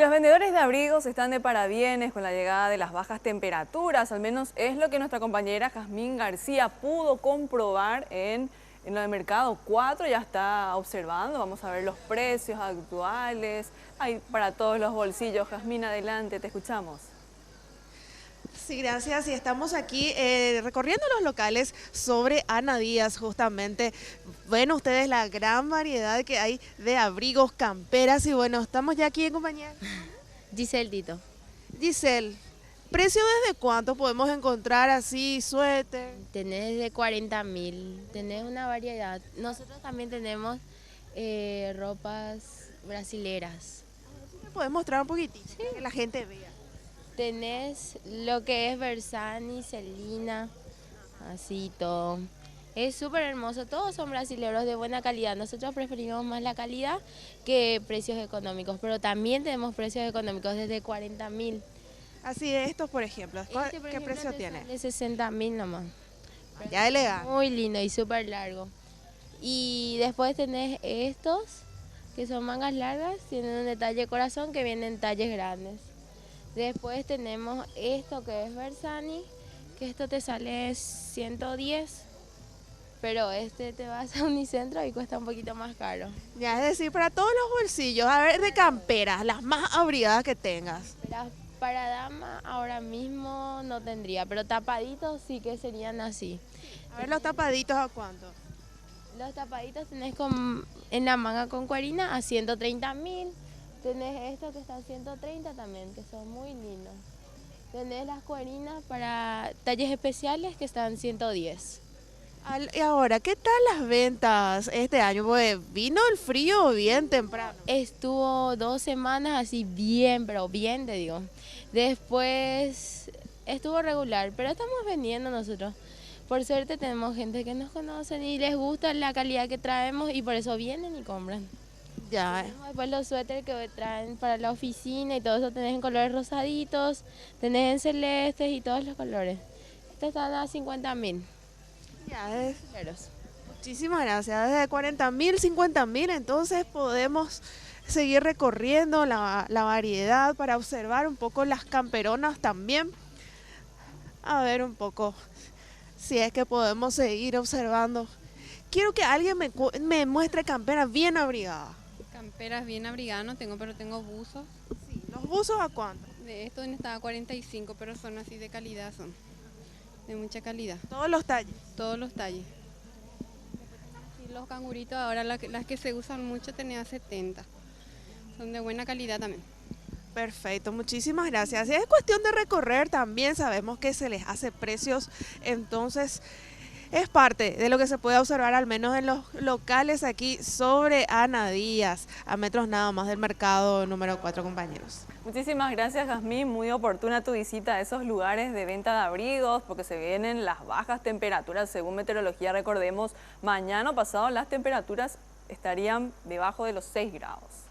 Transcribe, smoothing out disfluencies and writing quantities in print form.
los vendedores de abrigos están de parabienes con la llegada de las bajas temperaturas, al menos es lo que nuestra compañera Jazmín García pudo comprobar en lo de Mercado 4, ya está observando, vamos a ver los precios actuales, hay para todos los bolsillos. Jazmín, adelante, te escuchamos. Sí, gracias. Y estamos aquí recorriendo los locales sobre Ana Díaz, justamente. Ven ustedes la gran variedad que hay de abrigos, camperas y bueno, estamos ya aquí en compañía. Giselle Tito. Giselle, ¿precio desde cuánto podemos encontrar así, suéter? Tenés de 40.000, tenés una variedad. Nosotros también tenemos ropas brasileras. ¿Me puedes mostrar un poquitito? Sí. Que la gente vea. Tenés lo que es Bersani, Celina, así todo. Es súper hermoso, todos son brasileros de buena calidad. Nosotros preferimos más la calidad que precios económicos, pero también tenemos precios económicos desde 40.000. Así de estos, por ejemplo, ¿qué Por precio ejemplo, tiene? De 60.000 nomás. Ya elegante. Muy lindo y súper largo. Y después tenés estos, que son mangas largas, tienen un detalle corazón que vienen en talles grandes. Después tenemos esto que es Bersani, que esto te sale 110, pero este te vas a Unicentro y cuesta un poquito más caro. Ya, es decir, para todos los bolsillos, a ver, de camperas, las más abrigadas que tengas. Para dama ahora mismo no tendría, pero tapaditos sí que serían así. A ver, los tapaditos, ¿a cuánto? Los tapaditos tenés en la manga con cuerina a 130.000. Tenés estos que están 130 también, que son muy lindos. Tenés las cuerinas para talles especiales que están 110. Y ahora, ¿qué tal las ventas este año? Pues vino el frío bien temprano. Estuvo 2 semanas así bien, pero bien te digo. Después estuvo regular, pero estamos vendiendo nosotros. Por suerte tenemos gente que nos conocen y les gusta la calidad que traemos y por eso vienen y compran. Ya. Después los suéteres que traen para la oficina y todo eso tenés en colores rosaditos, tenés en celestes y todos los colores. Estos están a 50.000. Ya es. Muchísimas gracias. Desde 40.000, 50.000, entonces podemos seguir recorriendo la variedad para observar un poco las camperonas también. A ver un poco si es que podemos seguir observando. Quiero que alguien me muestre camperas bien abrigadas. Camperas bien abrigadas no tengo, pero tengo buzos. Sí, ¿los buzos a cuánto? De estos estaba a 45, pero son así de calidad, son de mucha calidad. Todos los talles. Todos los talles. Y los canguritos ahora las que se usan mucho tenía 70. Son de buena calidad también. Perfecto, muchísimas gracias. Y es cuestión de recorrer también, sabemos que se les hace precios, entonces es parte de lo que se puede observar al menos en los locales aquí sobre Ana Díaz, a metros nada más del mercado número 4, compañeros. Muchísimas gracias, Jazmín, muy oportuna tu visita a esos lugares de venta de abrigos porque se vienen las bajas temperaturas según meteorología. Recordemos, mañana o pasado las temperaturas estarían debajo de los 6 grados.